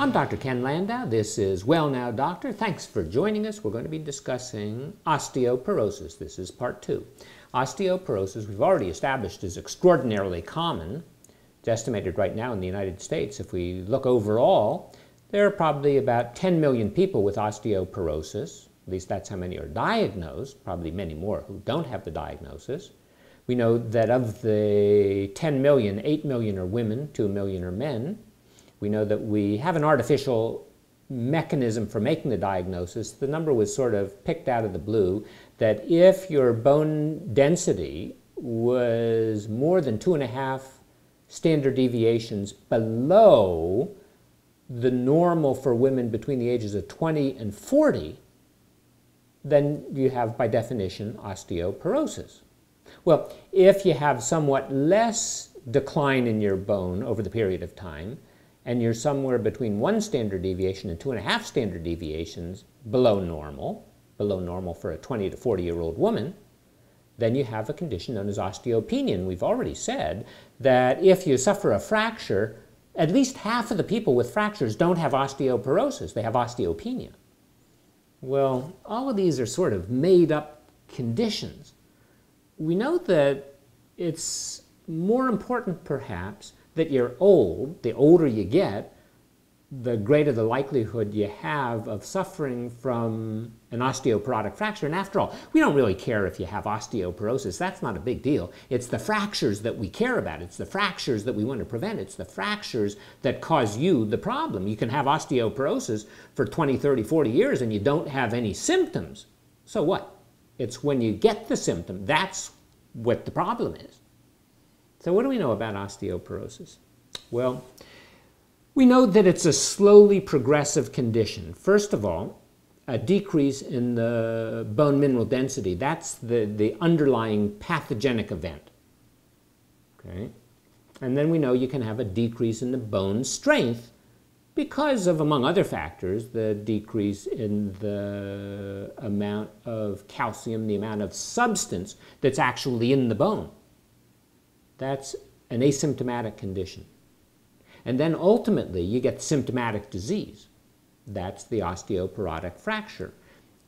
I'm Dr. Ken Landau. This is Well Now Doctor. Thanks for joining us. We're going to be discussing osteoporosis. This is part 2. Osteoporosis, we've already established, is extraordinarily common. It's estimated right now in the United States, if we look overall, there are probably about 10 million people with osteoporosis. At least that's how many are diagnosed, probably many more who don't have the diagnosis. We know that of the 10 million, 8 million are women, 2 million are men. We know that we have an artificial mechanism for making the diagnosis. The number was sort of picked out of the blue, that if your bone density was more than 2.5 standard deviations below the normal for women between the ages of 20 and 40, then you have, by definition, osteoporosis. Well, if you have somewhat less decline in your bone over the period of time, and you're somewhere between 1 standard deviation and 2.5 standard deviations below normal for a 20 to 40-year-old woman, then you have a condition known as osteopenia. And we've already said that if you suffer a fracture, at least half of the people with fractures don't have osteoporosis, they have osteopenia. Well, all of these are sort of made-up conditions. We know that it's more important, perhaps, that you're old. The older you get, the greater the likelihood you have of suffering from an osteoporotic fracture. And after all, we don't really care if you have osteoporosis. That's not a big deal. It's the fractures that we care about. It's the fractures that we want to prevent. It's the fractures that cause you the problem. You can have osteoporosis for 20, 30, 40 years and you don't have any symptoms. So what? It's when you get the symptom, that's what the problem is. So what do we know about osteoporosis? Well, we know that it's a slowly progressive condition. First of all, a decrease in the bone mineral density. That's the underlying pathogenic event. Okay? And then we know you can have a decrease in the bone strength because of, among other factors, the decrease in the amount of calcium, the amount of substance that's actually in the bone. That's an asymptomatic condition. And then ultimately you get symptomatic disease. That's the osteoporotic fracture.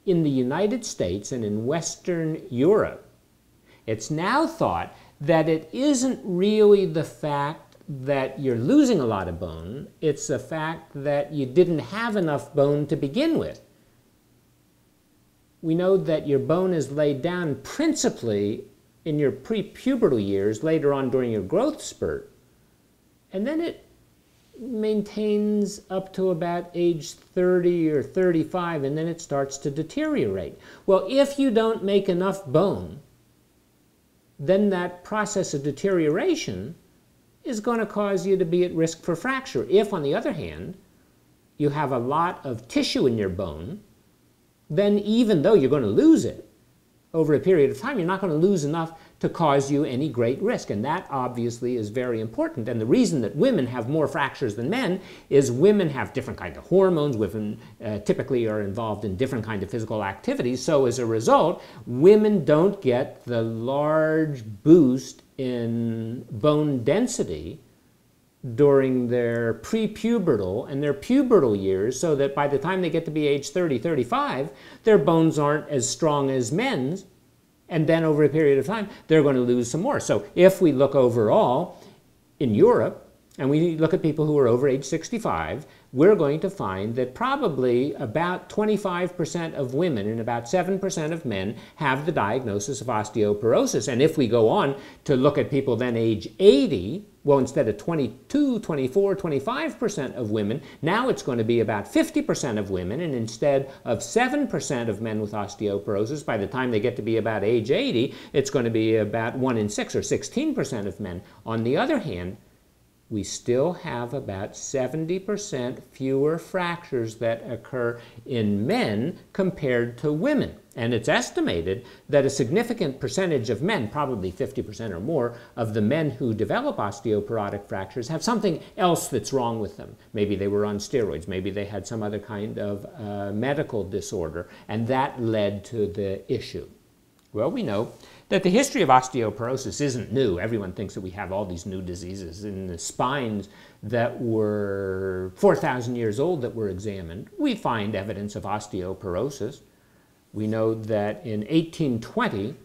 In the United States and in Western Europe, it's now thought that it isn't really the fact that you're losing a lot of bone, it's the fact that you didn't have enough bone to begin with. We know that your bone is laid down principally in your prepubertal years, later on during your growth spurt, and then it maintains up to about age 30 or 35, and then it starts to deteriorate. Well, if you don't make enough bone, then that process of deterioration is going to cause you to be at risk for fracture. If, on the other hand, you have a lot of tissue in your bone, then even though you're going to lose it over a period of time, you're not going to lose enough to cause you any great risk. And that obviously is very important. And the reason that women have more fractures than men is women have different kinds of hormones. Women typically are involved in different kinds of physical activities. So as a result, women don't get the large boost in bone density during their prepubertal and their pubertal years, so that by the time they get to be age 30, 35, their bones aren't as strong as men's, and then over a period of time, they're going to lose some more. So if we look overall in Europe, and we look at people who are over age 65, we're going to find that probably about 25% of women and about 7% of men have the diagnosis of osteoporosis. And if we go on to look at people then age 80, well, instead of 22, 24, 25% of women, now it's going to be about 50% of women, and instead of 7% of men with osteoporosis, by the time they get to be about age 80, it's going to be about 1 in 6 or 16% of men. On the other hand, we still have about 70% fewer fractures that occur in men compared to women. And it's estimated that a significant percentage of men, probably 50% or more, of the men who develop osteoporotic fractures have something else that's wrong with them. Maybe they were on steroids, maybe they had some other kind of medical disorder, and that led to the issue. Well, we know that the history of osteoporosis isn't new. Everyone thinks that we have all these new diseases. In the spines that were 4,000 years old that were examined, we find evidence of osteoporosis. We know that in 1820,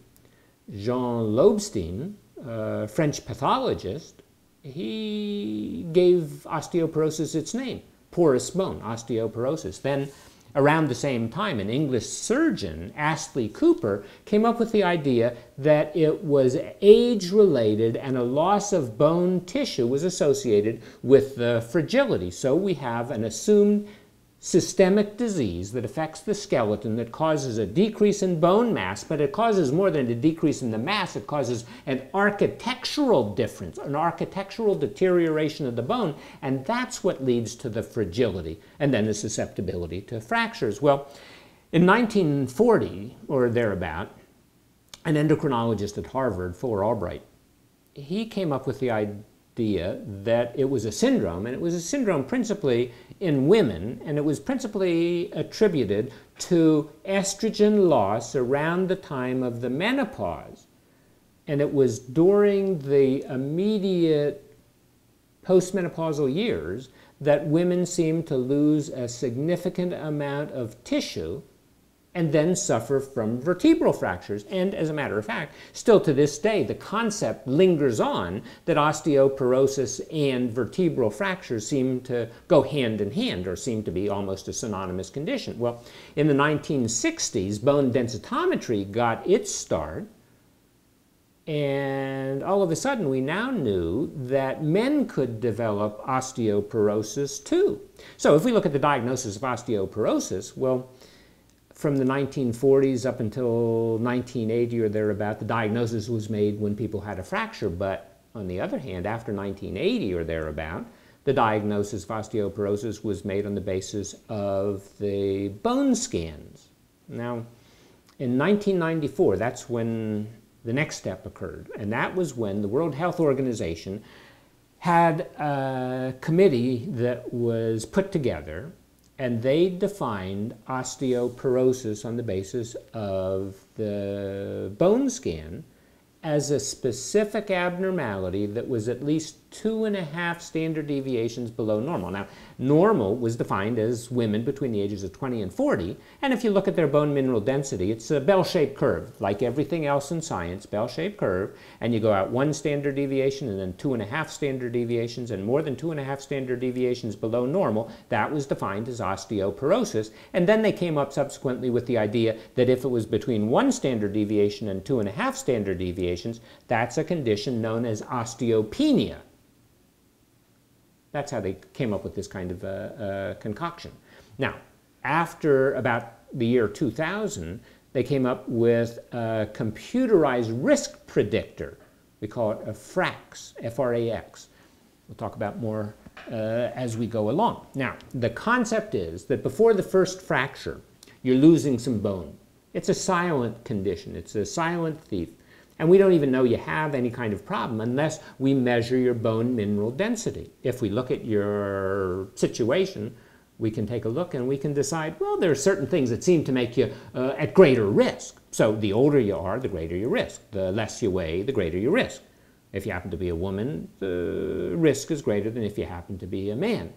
Jean Lobstein, a French pathologist, he gave osteoporosis its name, porous bone, osteoporosis. Then, around the same time, an English surgeon, Astley Cooper, came up with the idea that it was age-related and a loss of bone tissue was associated with the fragility. So we have an assumed systemic disease that affects the skeleton that causes a decrease in bone mass, but it causes more than a decrease in the mass. It causes an architectural difference, an architectural deterioration of the bone, and that's what leads to the fragility and then the susceptibility to fractures. Well, in 1940 or thereabout, an endocrinologist at Harvard, Fuller Albright, he came up with the idea that it was a syndrome, and it was a syndrome principally in women, and it was principally attributed to estrogen loss around the time of the menopause. And it was during the immediate postmenopausal years that women seemed to lose a significant amount of tissue and then suffer from vertebral fractures. And as a matter of fact, still to this day, the concept lingers on that osteoporosis and vertebral fractures seem to go hand in hand, or seem to be almost a synonymous condition. Well, in the 1960s, bone densitometry got its start, and all of a sudden we now knew that men could develop osteoporosis too. So if we look at the diagnosis of osteoporosis, well, from the 1940s up until 1980 or thereabout, the diagnosis was made when people had a fracture. But on the other hand, after 1980 or thereabout, the diagnosis of osteoporosis was made on the basis of the bone scans. Now, in 1994, that's when the next step occurred. And that was when the World Health Organization had a committee that was put together, and they defined osteoporosis on the basis of the bone scan as a specific abnormality that was at least 2.5 standard deviations below normal. Now, normal was defined as women between the ages of 20 and 40, and if you look at their bone mineral density, it's a bell-shaped curve. Like everything else in science, bell-shaped curve, and you go out 1 standard deviation and then 2.5 standard deviations, and more than 2.5 standard deviations below normal, that was defined as osteoporosis. And then they came up subsequently with the idea that if it was between 1 standard deviation and 2.5 standard deviations, that's a condition known as osteopenia. That's how they came up with this kind of concoction. Now, after about the year 2000, they came up with a computerized risk predictor. We call it a FRAX, F-R-A-X. We'll talk about more as we go along. Now, the concept is that before the first fracture, you're losing some bone. It's a silent condition. It's a silent thief. And we don't even know you have any kind of problem unless we measure your bone mineral density. If we look at your situation, we can take a look and we can decide, well, there are certain things that seem to make you at greater risk. So the older you are, the greater your risk. The less you weigh, the greater your risk. If you happen to be a woman, the risk is greater than if you happen to be a man.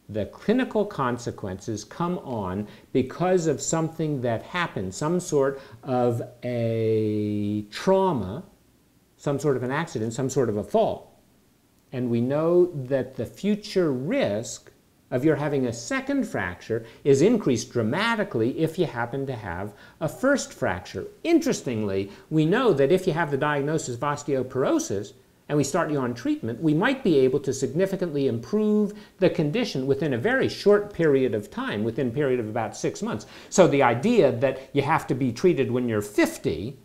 The clinical consequences come on because of something that happened, some sort of a trauma, some sort of an accident, some sort of a fall. And we know that the future risk of your having a second fracture is increased dramatically if you happen to have a first fracture. Interestingly, we know that if you have the diagnosis of osteoporosis, and we start you on treatment, we might be able to significantly improve the condition within a very short period of time, within a period of about 6 months. So the idea that you have to be treated when you're 50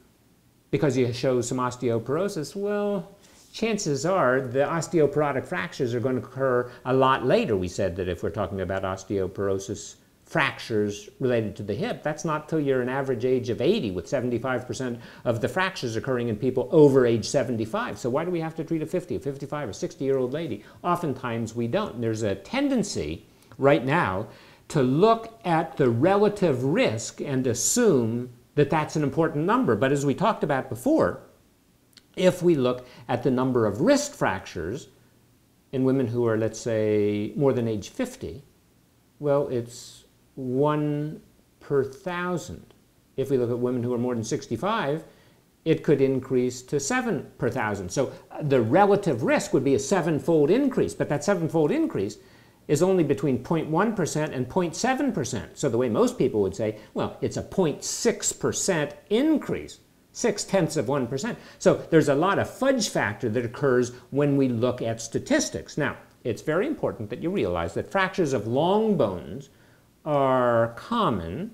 because you show some osteoporosis, well, chances are the osteoporotic fractures are going to occur a lot later. We said that if we're talking about osteoporosis fractures related to the hip, that's not till you're an average age of 80, with 75% of the fractures occurring in people over age 75. So why do we have to treat a 50, a 55, or 60-year-old lady? Oftentimes we don't. There's a tendency right now to look at the relative risk and assume that that's an important number. But as we talked about before, if we look at the number of wrist fractures in women who are, let's say, more than age 50, well, it's 1 per 1,000. If we look at women who are more than 65, it could increase to 7 per 1,000. So the relative risk would be a 7-fold increase, but that 7-fold increase is only between 0.1% and 0.7%. So the way most people would say, well, it's a 0.6% increase, 0.6%. So there's a lot of fudge factor that occurs when we look at statistics. Now, it's very important that you realize that fractures of long bones are common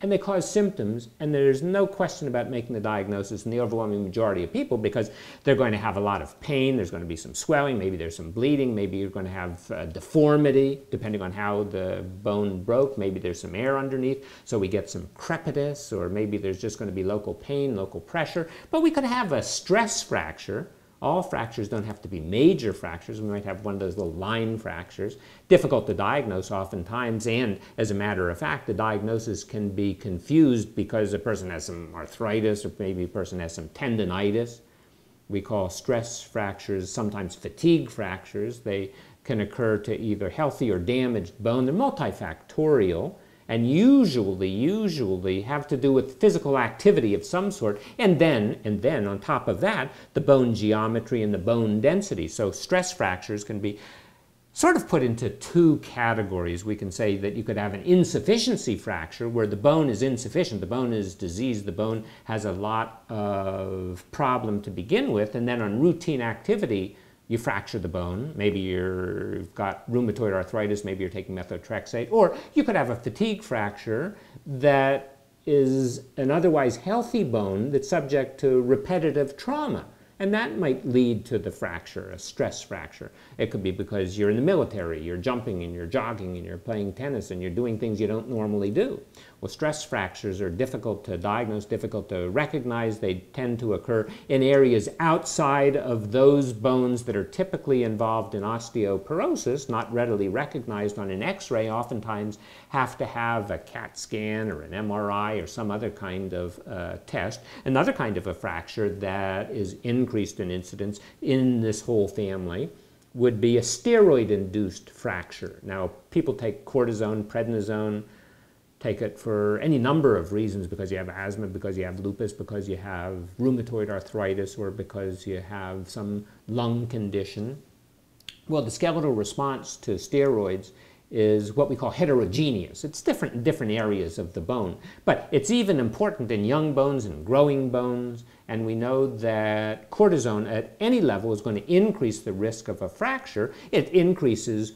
and they cause symptoms, and there's no question about making the diagnosis in the overwhelming majority of people because they're going to have a lot of pain, there's going to be some swelling, maybe there's some bleeding, maybe you're going to have deformity depending on how the bone broke, maybe there's some air underneath, so we get some crepitus, or maybe there's just going to be local pain, local pressure. But we could have a stress fracture. All fractures don't have to be major fractures. We might have one of those little line fractures. Difficult to diagnose oftentimes, and as a matter of fact, the diagnosis can be confused because a person has some arthritis or maybe a person has some tendinitis. We call stress fractures sometimes fatigue fractures. They can occur to either healthy or damaged bone. They're multifactorial and usually have to do with physical activity of some sort, and then on top of that, the bone geometry and the bone density. So stress fractures can be sort of put into two categories. We can say that you could have an insufficiency fracture where the bone is insufficient, the bone is diseased, the bone has a lot of problem to begin with, and then on routine activity, you fracture the bone. Maybe you've got rheumatoid arthritis, maybe you're taking methotrexate, or you could have a fatigue fracture that is an otherwise healthy bone that's subject to repetitive trauma. And that might lead to the fracture, a stress fracture. It could be because you're in the military, you're jumping and you're jogging and you're playing tennis and you're doing things you don't normally do. Well, stress fractures are difficult to diagnose, difficult to recognize. They tend to occur in areas outside of those bones that are typically involved in osteoporosis, not readily recognized on an X-ray. Oftentimes have to have a CAT scan or an MRI or some other kind of test. Another kind of a fracture that is increased in incidence in this whole family would be a steroid-induced fracture. Now, people take cortisone, prednisone, take it for any number of reasons, because you have asthma, because you have lupus, because you have rheumatoid arthritis, or because you have some lung condition. Well, the skeletal response to steroids is what we call heterogeneous. It's different in different areas of the bone, but it's even important in young bones and growing bones, and we know that cortisone at any level is going to increase the risk of a fracture. It increases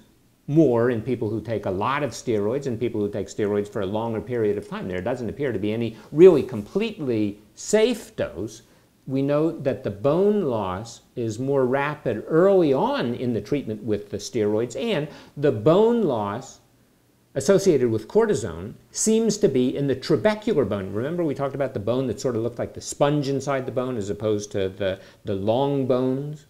more in people who take a lot of steroids and people who take steroids for a longer period of time. There doesn't appear to be any really completely safe dose. We know that the bone loss is more rapid early on in the treatment with the steroids, and the bone loss associated with cortisone seems to be in the trabecular bone. Remember we talked about the bone that sort of looked like the sponge inside the bone as opposed to the long bones?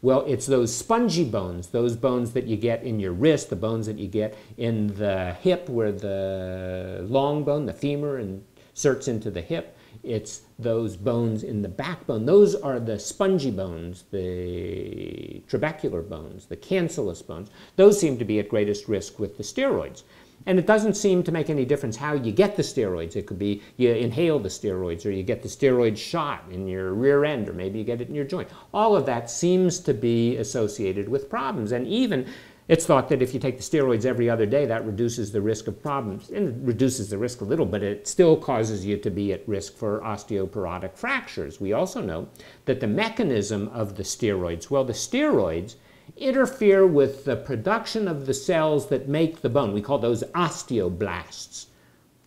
Well, it's those spongy bones, those bones that you get in your wrist, the bones that you get in the hip where the long bone, the femur, inserts into the hip. It's those bones in the backbone. Those are the spongy bones, the trabecular bones, the cancellous bones. Those seem to be at greatest risk with the steroids. And it doesn't seem to make any difference how you get the steroids. It could be you inhale the steroids, or you get the steroid shot in your rear end, or maybe you get it in your joint. All of that seems to be associated with problems. And even it's thought that if you take the steroids every other day, that reduces the risk of problems. And it reduces the risk a little, but it still causes you to be at risk for osteoporotic fractures. We also know that the mechanism of the steroids, well, the steroids interfere with the production of the cells that make the bone. We call those osteoblasts.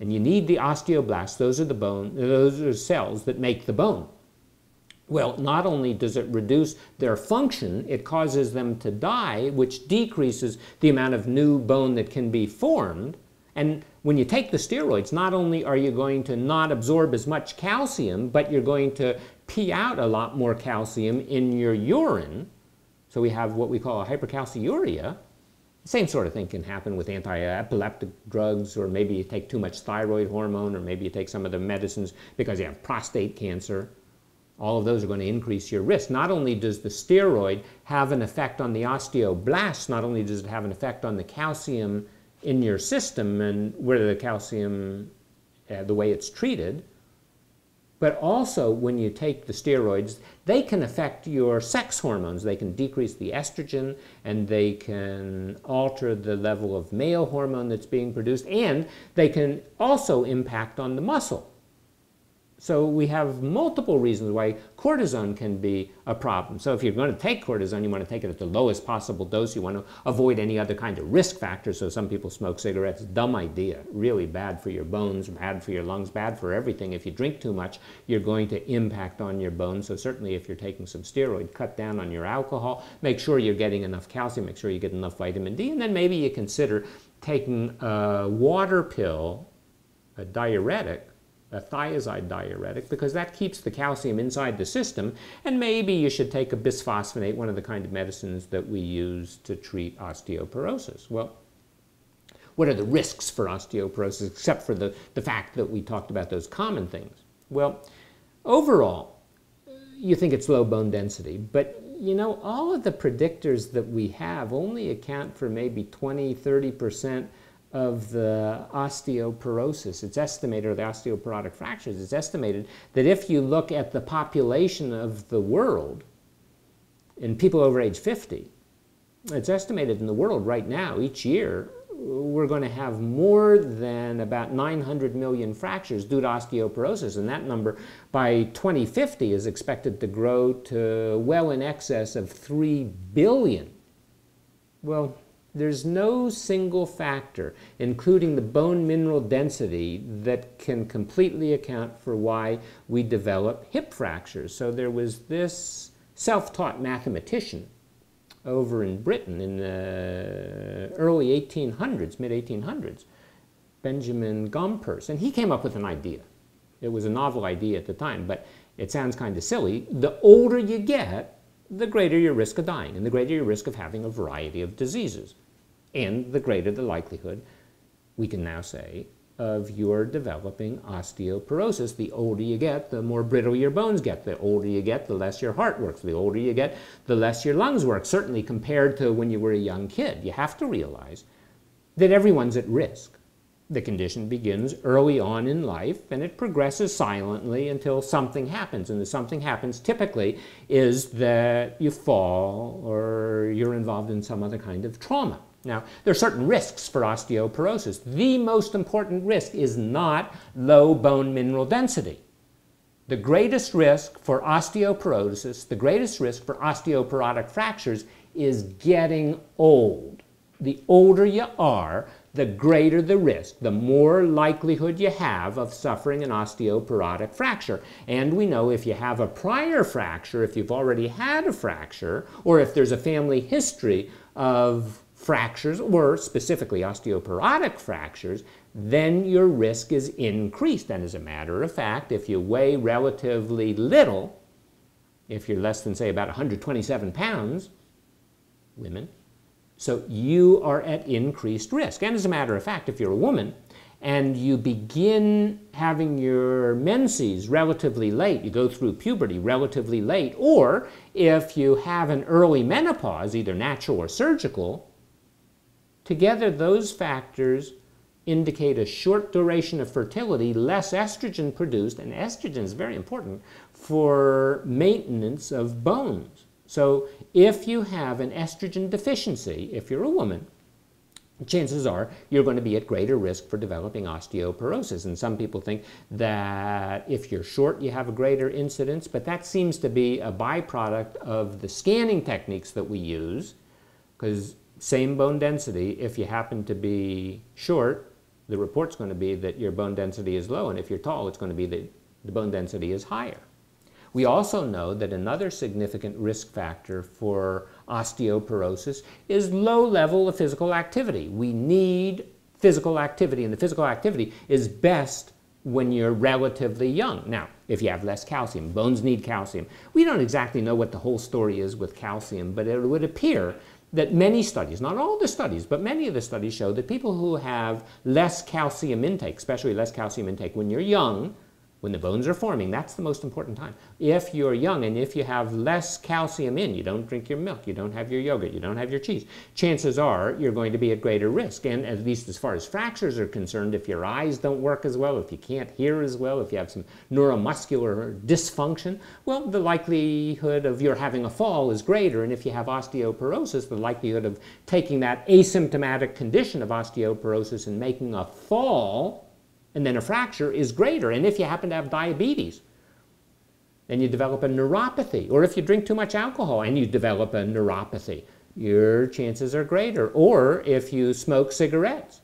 And you need the osteoblasts. Those are cells that make the bone. Well, not only does it reduce their function, it causes them to die, which decreases the amount of new bone that can be formed. And when you take the steroids, not only are you going to not absorb as much calcium, but you're going to pee out a lot more calcium in your urine. So we have what we call a hypercalciuria. Same sort of thing can happen with anti-epileptic drugs, or maybe you take too much thyroid hormone, or maybe you take some of the medicines because you have prostate cancer. All of those are going to increase your risk. Not only does the steroid have an effect on the osteoblasts, not only does it have an effect on the calcium in your system and where the calcium, the way it's treated, but also when you take the steroids, they can affect your sex hormones. They can decrease the estrogen, and they can alter the level of male hormone that's being produced, and they can also impact on the muscle. So we have multiple reasons why cortisone can be a problem. So if you're going to take cortisone, you want to take it at the lowest possible dose. You want to avoid any other kind of risk factors. So some people smoke cigarettes. Dumb idea. Really bad for your bones, bad for your lungs, bad for everything. If you drink too much, you're going to impact on your bones. So certainly if you're taking some steroid, cut down on your alcohol. Make sure you're getting enough calcium. Make sure you get enough vitamin D. And then maybe you consider taking a water pill, a diuretic, a thiazide diuretic, because that keeps the calcium inside the system. And maybe you should take a bisphosphonate, one of the kind of medicines that we use to treat osteoporosis. Well, what are the risks for osteoporosis, except for the fact that we talked about those common things? Well, overall, you think it's low bone density, but you know, all of the predictors that we have only account for maybe 20–30% of the osteoporosis. It's estimated, or the osteoporotic fractures, it's estimated that if you look at the population of the world in people over age 50, it's estimated in the world right now, each year, we're going to have more than about 900 million fractures due to osteoporosis, and that number by 2050 is expected to grow to well in excess of 3 billion. Well, there's no single factor, including the bone mineral density, that can completely account for why we develop hip fractures. So there was this self-taught mathematician over in Britain in the early 1800s, mid-1800s, Benjamin Gompers, and he came up with an idea. It was a novel idea at the time, but it sounds kind of silly. The older you get, the greater your risk of dying, and the greater your risk of having a variety of diseases. And the greater the likelihood, we can now say, of your developing osteoporosis. The older you get, the more brittle your bones get. The older you get, the less your heart works. The older you get, the less your lungs work, certainly compared to when you were a young kid. You have to realize that everyone's at risk. The condition begins early on in life, and it progresses silently until something happens. And the something happens typically is that you fall or you're involved in some other kind of trauma. Now, there are certain risks for osteoporosis. The most important risk is not low bone mineral density. The greatest risk for osteoporosis, the greatest risk for osteoporotic fractures is getting old. The older you are, the greater the risk, the more likelihood you have of suffering an osteoporotic fracture. And we know if you have a prior fracture, if you've already had a fracture, or if there's a family history of fractures, or specifically osteoporotic fractures, then your risk is increased. And as a matter of fact, if you weigh relatively little, if you're less than, say, about 127 pounds, women, so you are at increased risk. And as a matter of fact, if you're a woman and you begin having your menses relatively late, you go through puberty relatively late, or if you have an early menopause, either natural or surgical, together those factors indicate a short duration of fertility, less estrogen produced, and estrogen is very important for maintenance of bones. So if you have an estrogen deficiency, if you're a woman, chances are you're going to be at greater risk for developing osteoporosis. And some people think that if you're short, you have a greater incidence, but that seems to be a byproduct of the scanning techniques that we use, because same bone density, if you happen to be short, the report's going to be that your bone density is low, and if you're tall, it's going to be that the bone density is higher. We also know that another significant risk factor for osteoporosis is low level of physical activity. We need physical activity, and the physical activity is best when you're relatively young. Now, if you have less calcium, bones need calcium. We don't exactly know what the whole story is with calcium, but it would appear that many studies, not all the studies, but many of the studies show that people who have less calcium intake, especially less calcium intake when you're young, when the bones are forming, that's the most important time. If you're young and if you have less calcium in, you don't drink your milk, you don't have your yogurt, you don't have your cheese, chances are you're going to be at greater risk. And at least as far as fractures are concerned, if your eyes don't work as well, if you can't hear as well, if you have some neuromuscular dysfunction, well, the likelihood of your having a fall is greater. And if you have osteoporosis, the likelihood of taking that asymptomatic condition of osteoporosis and making a fall and then a fracture is greater. And if you happen to have diabetes and you develop a neuropathy, or if you drink too much alcohol and you develop a neuropathy, your chances are greater. Or if you smoke cigarettes,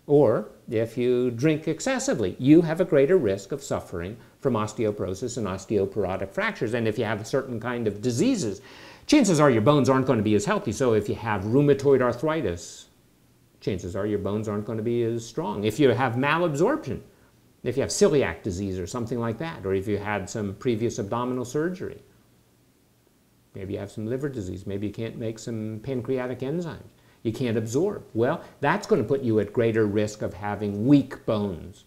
or if you drink excessively, you have a greater risk of suffering from osteoporosis and osteoporotic fractures. And if you have a certain kind of diseases, chances are your bones aren't going to be as healthy. So if you have rheumatoid arthritis, chances are your bones aren't going to be as strong. If you have malabsorption, if you have celiac disease or something like that, or if you had some previous abdominal surgery, maybe you have some liver disease, maybe you can't make some pancreatic enzymes, you can't absorb, well, that's going to put you at greater risk of having weak bones.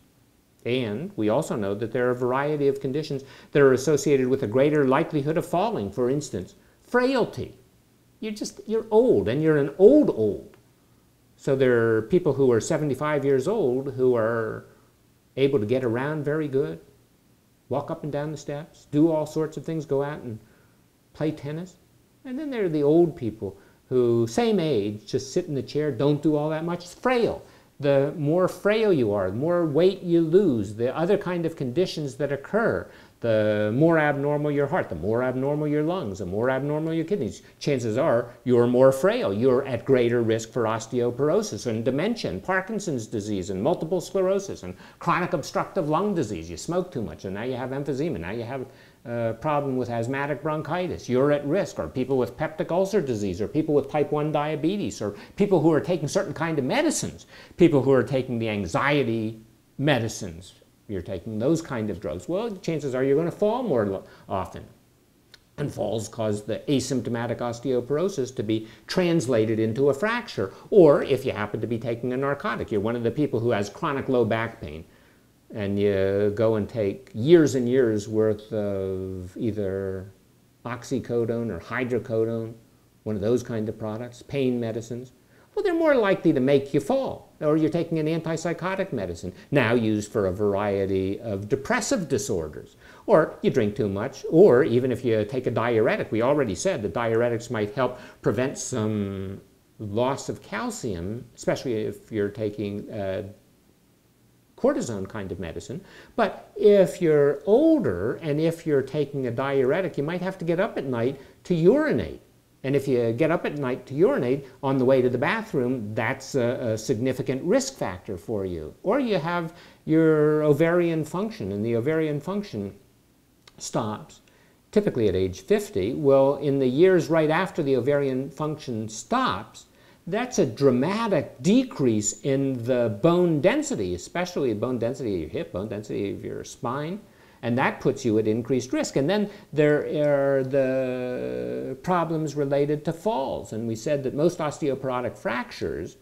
And we also know that there are a variety of conditions that are associated with a greater likelihood of falling. For instance, frailty. You're old, and you're an old. So there are people who are 75 years old who are able to get around very good, walk up and down the steps, do all sorts of things, go out and play tennis. And then there are the old people who, same age, just sit in the chair, don't do all that much, frail. The more frail you are, the more weight you lose, the other kind of conditions that occur, the more abnormal your heart, the more abnormal your lungs, the more abnormal your kidneys, chances are you're more frail. You're at greater risk for osteoporosis and dementia and Parkinson's disease and multiple sclerosis and chronic obstructive lung disease. You smoke too much and now you have emphysema. Now you have a problem with asthmatic bronchitis. You're at risk. Or people with peptic ulcer disease, or people with type 1 diabetes, or people who are taking certain kind of medicines, people who are taking the anxiety medicines. You're taking those kind of drugs, well, chances are you're going to fall more often. And falls cause the asymptomatic osteoporosis to be translated into a fracture. Or if you happen to be taking a narcotic, you're one of the people who has chronic low back pain, and you go and take years and years worth of either oxycodone or hydrocodone, one of those kind of products, pain medicines, well, they're more likely to make you fall. Or you're taking an antipsychotic medicine, now used for a variety of depressive disorders. Or you drink too much, or even if you take a diuretic. We already said that diuretics might help prevent some loss of calcium, especially if you're taking cortisone kind of medicine. But if you're older and if you're taking a diuretic, you might have to get up at night to urinate. And if you get up at night to urinate on the way to the bathroom, that's a significant risk factor for you. Or you have your ovarian function, and the ovarian function stops typically at age 50. Well, in the years right after the ovarian function stops, that's a dramatic decrease in the bone density, especially bone density of your hip, bone density of your spine. And that puts you at increased risk. And then there are the problems related to falls. And we said that most osteoporotic fractures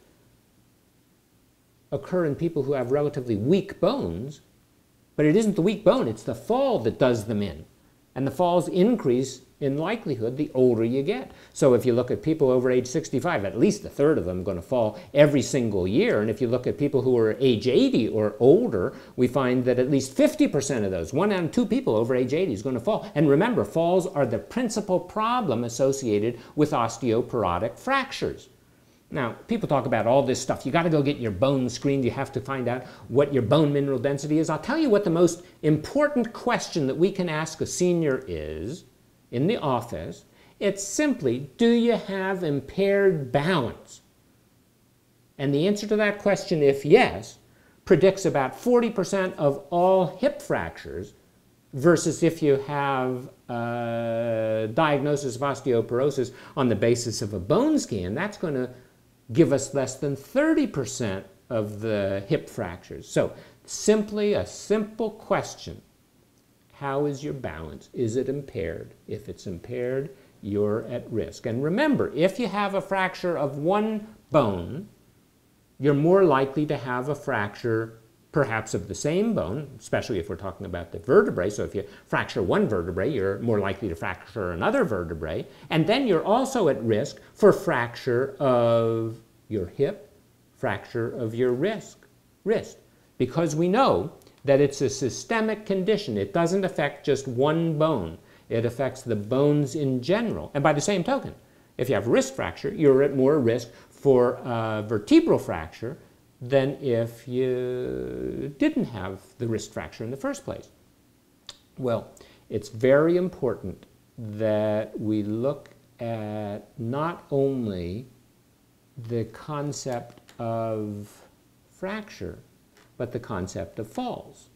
occur in people who have relatively weak bones, but it isn't the weak bone, it's the fall that does them in. And the falls increase in likelihood the older you get. So if you look at people over age 65, at least a third of them are going to fall every single year. And if you look at people who are age 80 or older, we find that at least 50% of those, 1 out of 2 people over age 80 is going to fall. And remember, falls are the principal problem associated with osteoporotic fractures. Now, people talk about all this stuff. You got to go get your bones screened. You have to find out what your bone mineral density is. I'll tell you what the most important question that we can ask a senior is in the office. It's simply, do you have impaired balance? And the answer to that question, if yes, predicts about 40% of all hip fractures, versus if you have a diagnosis of osteoporosis on the basis of a bone scan, that's going to give us less than 30% of the hip fractures. So simply a simple question. How is your balance? Is it impaired? If it's impaired, you're at risk. And remember, if you have a fracture of one bone, you're more likely to have a fracture perhaps of the same bone, especially if we're talking about the vertebrae. So if you fracture one vertebrae, you're more likely to fracture another vertebrae. And then you're also at risk for fracture of your hip, fracture of your wrist, because we know that it's a systemic condition. It doesn't affect just one bone. It affects the bones in general. And by the same token, if you have wrist fracture, you're at more risk for a vertebral fracture than if you didn't have the wrist fracture in the first place. Well, it's very important that we look at not only the concept of fracture, but the concept of falls.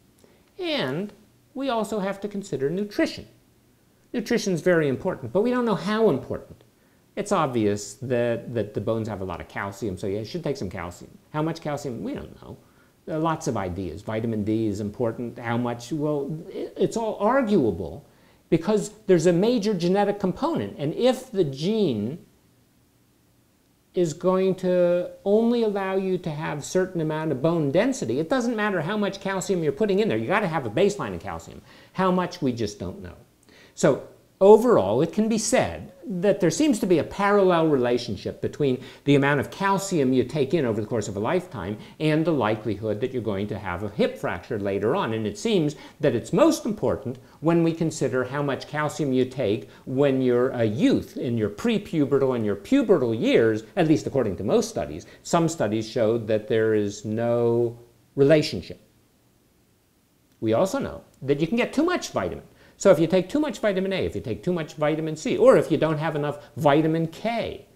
And we also have to consider nutrition. Nutrition is very important, but we don't know how important. It's obvious that the bones have a lot of calcium, so you should take some calcium. How much calcium? We don't know. There are lots of ideas. Vitamin D is important. How much? Well, it's all arguable because there's a major genetic component. And if the gene is going to only allow you to have a certain amount of bone density, it doesn't matter how much calcium you're putting in there. You've got to have a baseline of calcium. How much, we just don't know. So overall, it can be said that there seems to be a parallel relationship between the amount of calcium you take in over the course of a lifetime and the likelihood that you're going to have a hip fracture later on. And it seems that it's most important when we consider how much calcium you take when you're a youth, in your prepubertal and your pubertal years, at least according to most studies. Some studies showed that there is no relationship. We also know that you can get too much vitamin. So if you take too much vitamin A, if you take too much vitamin C, or if you don't have enough vitamin K,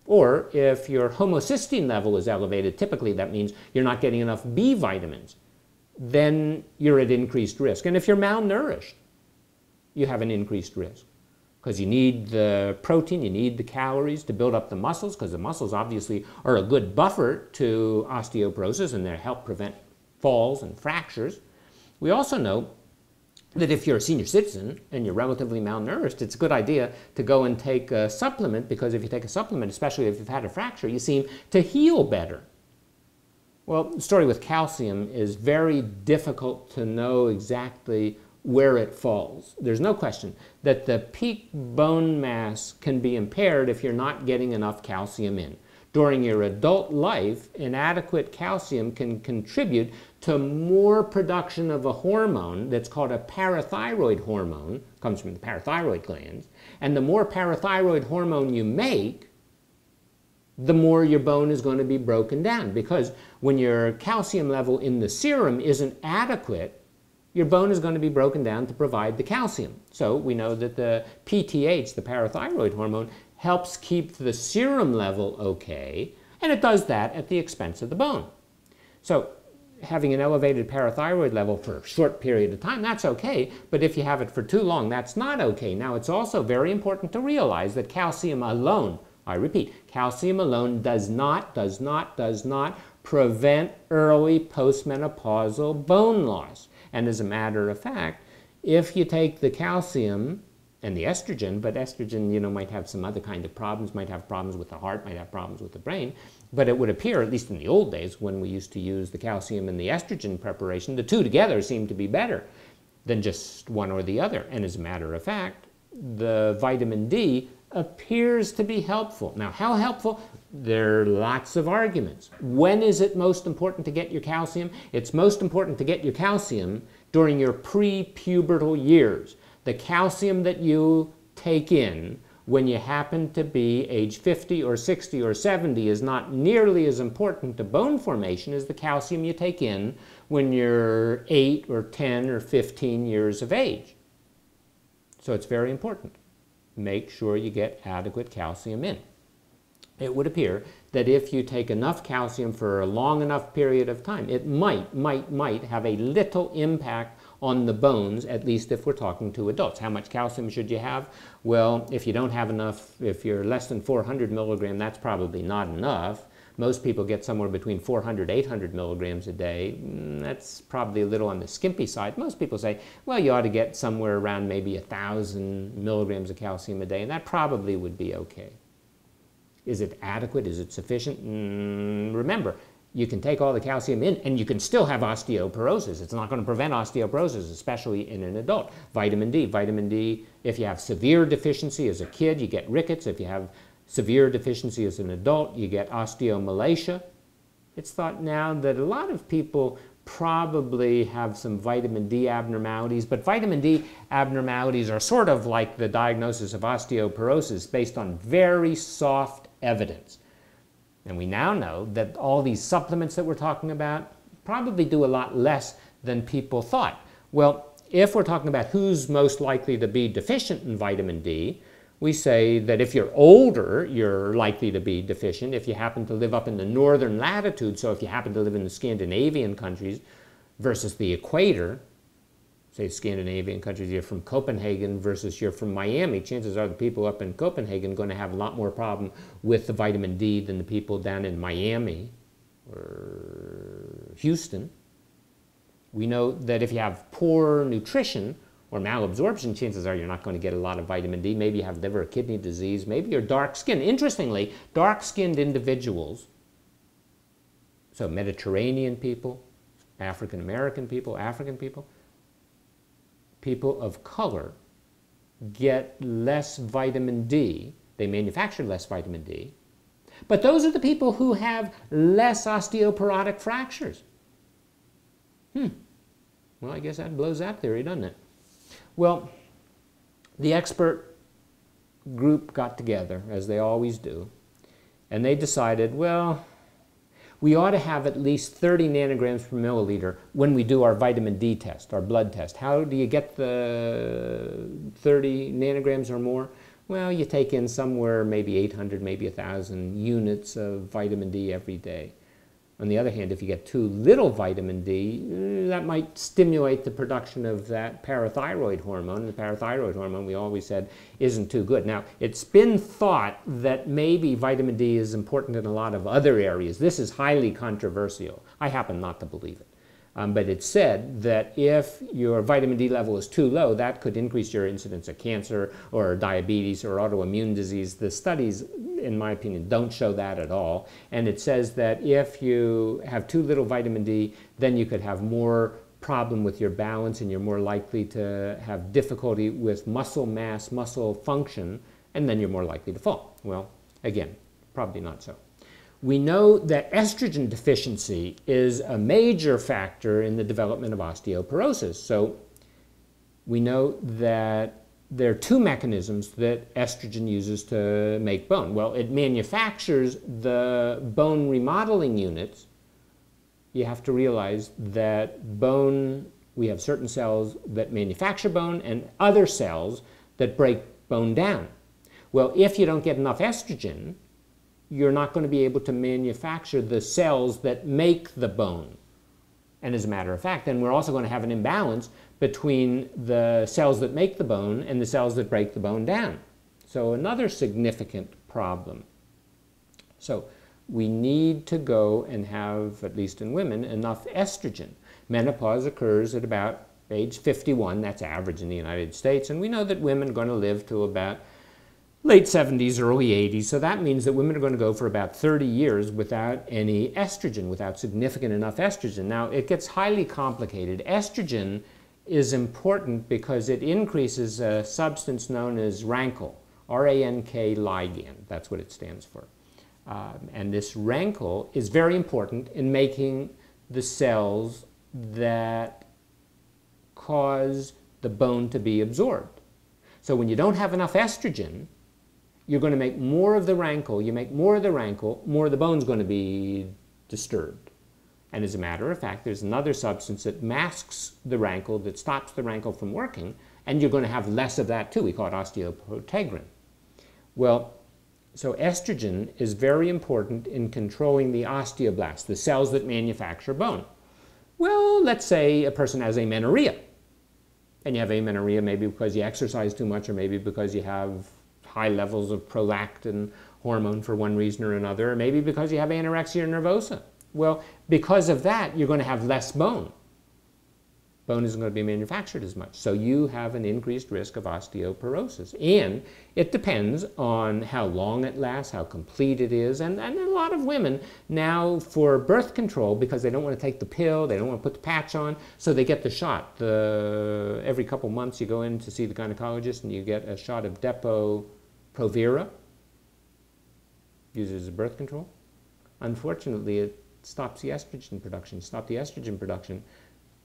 or if your homocysteine level is elevated, typically that means you're not getting enough B vitamins, then you're at increased risk. And if you're malnourished, you have an increased risk because you need the protein, you need the calories to build up the muscles, because the muscles obviously are a good buffer to osteoporosis and they help prevent falls and fractures. We also know that if you're a senior citizen and you're relatively malnourished, it's a good idea to go and take a supplement, because if you take a supplement, especially if you've had a fracture, you seem to heal better. Well, the story with calcium is very difficult to know exactly where it falls. There's no question that the peak bone mass can be impaired if you're not getting enough calcium in. During your adult life, inadequate calcium can contribute to more production of a hormone that's called a parathyroid hormone, comes from the parathyroid glands, and the more parathyroid hormone you make, the more your bone is going to be broken down, because when your calcium level in the serum isn't adequate, your bone is going to be broken down to provide the calcium. So we know that the PTH, the parathyroid hormone, helps keep the serum level okay, and it does that at the expense of the bone. So having an elevated parathyroid level for a short period of time, that's okay, but if you have it for too long, that's not okay. Now, it's also very important to realize that calcium alone, I repeat, calcium alone does not prevent early postmenopausal bone loss. And as a matter of fact, if you take the calcium and the estrogen, but estrogen, might have some other kind of problems, might have problems with the heart, might have problems with the brain, but it would appear, at least in the old days when we used to use the calcium and the estrogen preparation, the two together seem to be better than just one or the other. And as a matter of fact, the vitamin D appears to be helpful. Now, how helpful? There are lots of arguments. When is it most important to get your calcium? It's most important to get your calcium during your pre-pubertal years. The calcium that you take in when you happen to be age 50 or 60 or 70 is not nearly as important to bone formation as the calcium you take in when you're 8 or 10 or 15 years of age. So it's very important. Make sure you get adequate calcium in. It would appear that if you take enough calcium for a long enough period of time, it might have a little impact on the bones, at least if we're talking to adults. How much calcium should you have? Well, if you don't have enough, if you're less than 400 milligram, that's probably not enough. Most people get somewhere between 400, 800 milligrams a day. That's probably a little on the skimpy side. Most people say, well, you ought to get somewhere around maybe 1,000 milligrams of calcium a day, and that probably would be okay. Is it adequate? Is it sufficient? Remember, you can take all the calcium in and you can still have osteoporosis. It's not going to prevent osteoporosis, especially in an adult. Vitamin D, if you have severe deficiency as a kid, you get rickets. If you have severe deficiency as an adult, you get osteomalacia. It's thought now that a lot of people probably have some vitamin D abnormalities, but vitamin D abnormalities are sort of like the diagnosis of osteoporosis based on very soft evidence. And we now know that all these supplements that we're talking about probably do a lot less than people thought. Well, if we're talking about who's most likely to be deficient in vitamin D, we say that if you're older, you're likely to be deficient. If you happen to live up in the northern latitude, so if you happen to live in the Scandinavian countries versus the equator, say Scandinavian countries, you're from Copenhagen versus you're from Miami, chances are the people up in Copenhagen are going to have a lot more problem with the vitamin D than the people down in Miami or Houston. We know that if you have poor nutrition or malabsorption, chances are you're not going to get a lot of vitamin D. Maybe you have liver or kidney disease. Maybe you're dark-skinned. Interestingly, dark-skinned individuals, so Mediterranean people, African-American people, African people, people of color get less vitamin D. They manufacture less vitamin D. But those are the people who have less osteoporotic fractures. Well, I guess that blows that theory, doesn't it? Well, the expert group got together, as they always do, and they decided, well, we ought to have at least 30 nanograms per milliliter when we do our vitamin D test, our blood test. How do you get the 30 nanograms or more? Well, you take in somewhere maybe 800, maybe 1,000 units of vitamin D every day. On the other hand, if you get too little vitamin D, that might stimulate the production of that parathyroid hormone. And the parathyroid hormone, we always said, isn't too good. Now, it's been thought that maybe vitamin D is important in a lot of other areas. This is highly controversial. I happen not to believe it. But it's said that if your vitamin D level is too low, that could increase your incidence of cancer or diabetes or autoimmune disease. The studies, in my opinion, don't show that at all. And it says that if you have too little vitamin D, then you could have more problem with your balance and you're more likely to have difficulty with muscle mass, muscle function, and then you're more likely to fall. Well, again, probably not so. We know that estrogen deficiency is a major factor in the development of osteoporosis. So we know that there are two mechanisms that estrogen uses to make bone. Well, it manufactures the bone remodeling units. You have to realize that bone, we have certain cells that manufacture bone and other cells that break bone down. Well, if you don't get enough estrogen, you're not going to be able to manufacture the cells that make the bone. And as a matter of fact, then we're also going to have an imbalance between the cells that make the bone and the cells that break the bone down. So another significant problem. So we need to go and have, at least in women, enough estrogen. Menopause occurs at about age 51, that's average in the United States, and we know that women are going to live to about late 70s, early 80s, so that means that women are going to go for about 30 years without any estrogen, without significant enough estrogen. Now, it gets highly complicated. Estrogen is important because it increases a substance known as RANKL, R-A-N-K ligand. That's what it stands for. And this RANKL is very important in making the cells that cause the bone to be absorbed. So when you don't have enough estrogen, you're going to make more of the RANKL. You make more of the RANKL, more of the bone's going to be disturbed. And as a matter of fact, there's another substance that masks the RANKL, that stops the RANKL from working, and you're going to have less of that too. We call it osteoprotegrin. Well, so estrogen is very important in controlling the osteoblasts, the cells that manufacture bone. Well, let's say a person has amenorrhea. And you have amenorrhea maybe because you exercise too much or maybe because you have high levels of prolactin hormone for one reason or another, or maybe because you have anorexia nervosa. Well, because of that, you're going to have less bone. Bone isn't going to be manufactured as much. So you have an increased risk of osteoporosis. And it depends on how long it lasts, how complete it is. And a lot of women now, for birth control, because they don't want to take the pill, they don't want to put the patch on, so they get the shot. Every couple months you go in to see the gynecologist and you get a shot of Depo-Provera, used as a birth control. Unfortunately, it stops the estrogen production. Stop the estrogen production,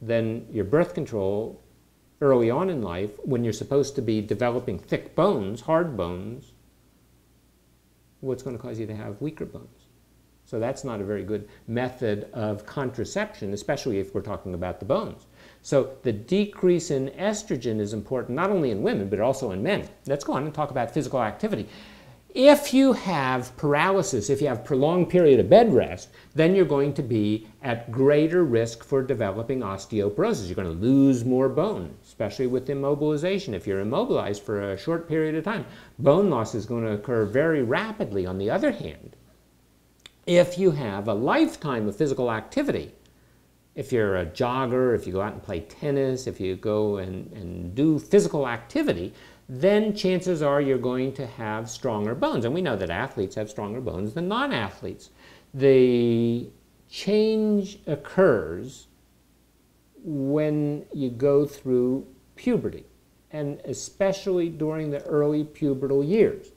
then your birth control early on in life, when you're supposed to be developing thick bones, hard bones, what's going to cause you to have weaker bones? So that's not a very good method of contraception, especially if we're talking about the bones. So the decrease in estrogen is important not only in women, but also in men. Let's go on and talk about physical activity. If you have paralysis, if you have prolonged period of bed rest, then you're going to be at greater risk for developing osteoporosis. You're going to lose more bone, especially with immobilization. If you're immobilized for a short period of time, bone loss is going to occur very rapidly. On the other hand, if you have a lifetime of physical activity, if you're a jogger, if you go out and play tennis, if you go and do physical activity, then chances are you're going to have stronger bones. And we know that athletes have stronger bones than non-athletes. The change occurs when you go through puberty, and especially during the early pubertal years.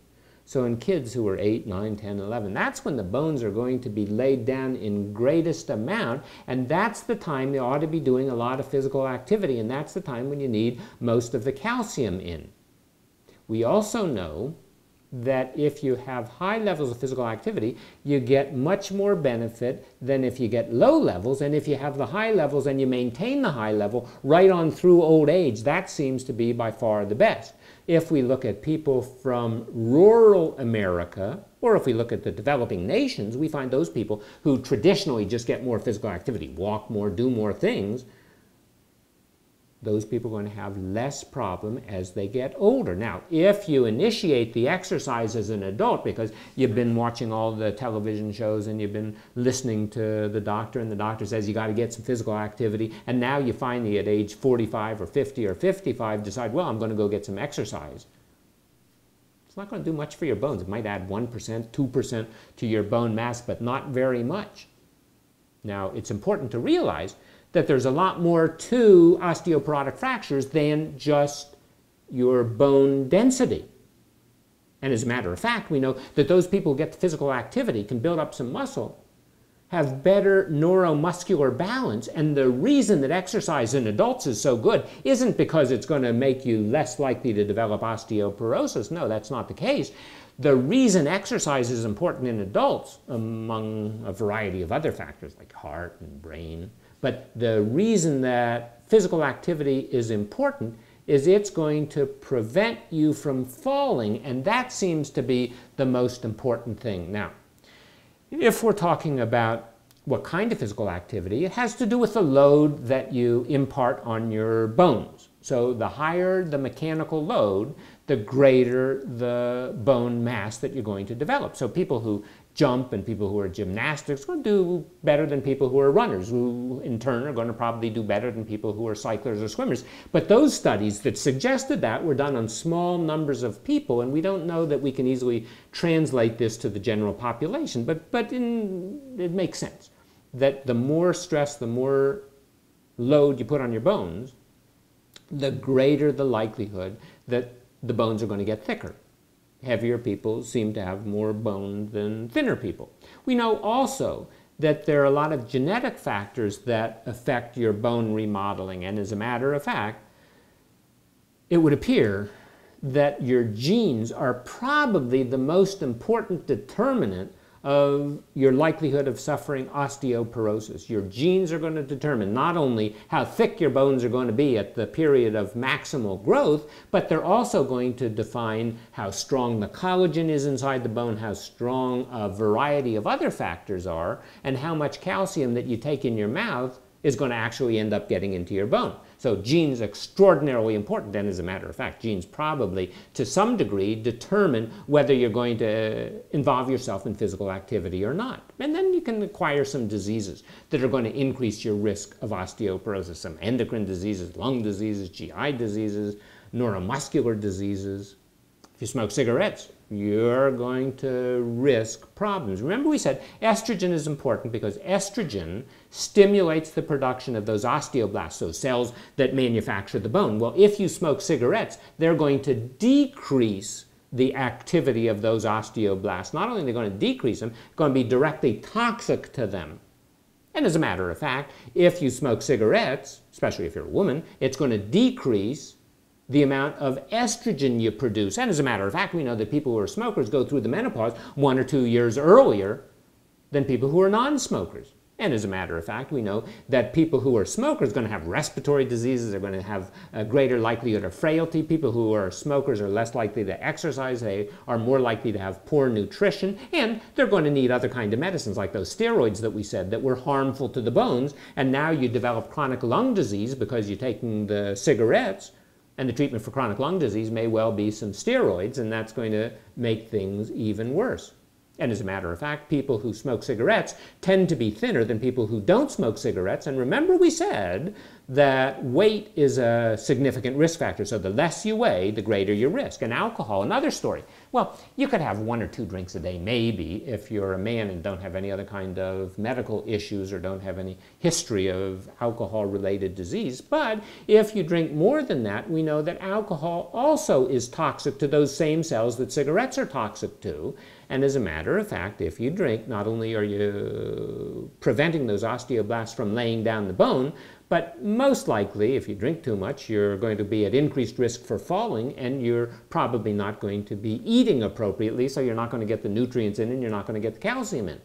So in kids who are 8, 9, 10, 11, that's when the bones are going to be laid down in greatest amount, and that's the time you ought to be doing a lot of physical activity, and that's the time when you need most of the calcium in. We also know that if you have high levels of physical activity, you get much more benefit than if you get low levels. And if you have the high levels and you maintain the high level right on through old age, that seems to be by far the best. If we look at people from rural America, or if we look at the developing nations, we find those people who traditionally just get more physical activity, walk more, do more things, those people are going to have less problem as they get older. Now, if you initiate the exercise as an adult because you've been watching all the television shows and you've been listening to the doctor, and the doctor says you got to get some physical activity, and now you finally at age 45 or 50 or 55 decide, well, I'm going to go get some exercise. It's not going to do much for your bones. It might add 1%, 2% to your bone mass, but not very much. Now, it's important to realize that there's a lot more to osteoporotic fractures than just your bone density. And as a matter of fact, we know that those people who get the physical activity, can build up some muscle, have better neuromuscular balance. And the reason that exercise in adults is so good isn't because it's going to make you less likely to develop osteoporosis. No, that's not the case. The reason exercise is important in adults, among a variety of other factors like heart and brain, but the reason that physical activity is important is it's going to prevent you from falling, and that seems to be the most important thing. Now, if we're talking about what kind of physical activity, it has to do with the load that you impart on your bones. So the higher the mechanical load, the greater the bone mass that you're going to develop. So people who jump and people who are gymnastics are going to do better than people who are runners, who in turn are going to probably do better than people who are cyclers or swimmers. But those studies that suggested that were done on small numbers of people, and we don't know that we can easily translate this to the general population, but it makes sense that the more stress, the more load you put on your bones, the greater the likelihood that the bones are going to get thicker. Heavier people seem to have more bone than thinner people. We know also that there are a lot of genetic factors that affect your bone remodeling, and as a matter of fact, it would appear that your genes are probably the most important determinant of your likelihood of suffering osteoporosis. Your genes are going to determine not only how thick your bones are going to be at the period of maximal growth, but they're also going to define how strong the collagen is inside the bone, how strong a variety of other factors are, and how much calcium that you take in your mouth is going to actually end up getting into your bone. So genes are extraordinarily important, and as a matter of fact, genes probably, to some degree, determine whether you're going to involve yourself in physical activity or not. And then you can acquire some diseases that are going to increase your risk of osteoporosis, some endocrine diseases, lung diseases, GI diseases, neuromuscular diseases. If you smoke cigarettes, you're going to risk problems. Remember we said estrogen is important because estrogen stimulates the production of those osteoblasts, those cells that manufacture the bone. Well, if you smoke cigarettes, they're going to decrease the activity of those osteoblasts. Not only are they going to decrease them, they're going to be directly toxic to them. And as a matter of fact, if you smoke cigarettes, especially if you're a woman, it's going to decrease the amount of estrogen you produce. And as a matter of fact, we know that people who are smokers go through the menopause 1 or 2 years earlier than people who are non-smokers. And as a matter of fact, we know that people who are smokers are going to have respiratory diseases, they're going to have a greater likelihood of frailty. People who are smokers are less likely to exercise, they are more likely to have poor nutrition, and they're going to need other kinds of medicines like those steroids that we said that were harmful to the bones. And now you develop chronic lung disease because you're taking the cigarettes. And the treatment for chronic lung disease may well be some steroids, and that's going to make things even worse. And as a matter of fact, people who smoke cigarettes tend to be thinner than people who don't smoke cigarettes. And remember we said that weight is a significant risk factor. So the less you weigh, the greater your risk. And alcohol, another story. Well, you could have 1 or 2 drinks a day, maybe, if you're a man and don't have any other kind of medical issues or don't have any history of alcohol-related disease. But if you drink more than that, we know that alcohol also is toxic to those same cells that cigarettes are toxic to. And as a matter of fact, if you drink, not only are you preventing those osteoblasts from laying down the bone, but most likely, if you drink too much, you're going to be at increased risk for falling, and you're probably not going to be eating appropriately, so you're not going to get the nutrients in and you're not going to get the calcium in.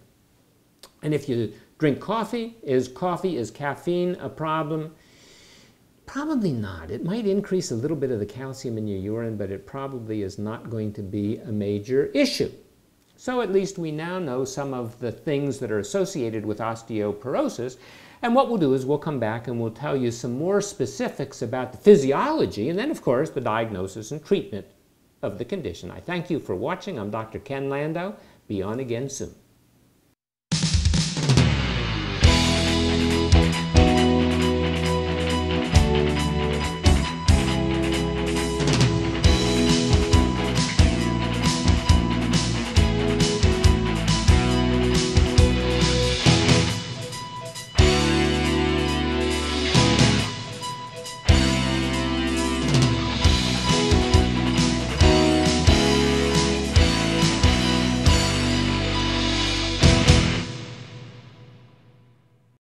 And if you drink coffee, is caffeine a problem? Probably not. It might increase a little bit of the calcium in your urine, but it probably is not going to be a major issue. So at least we now know some of the things that are associated with osteoporosis. And what we'll do is we'll come back and we'll tell you some more specifics about the physiology and then, of course, the diagnosis and treatment of the condition. I thank you for watching. I'm Dr. Ken Landau. Be on again soon.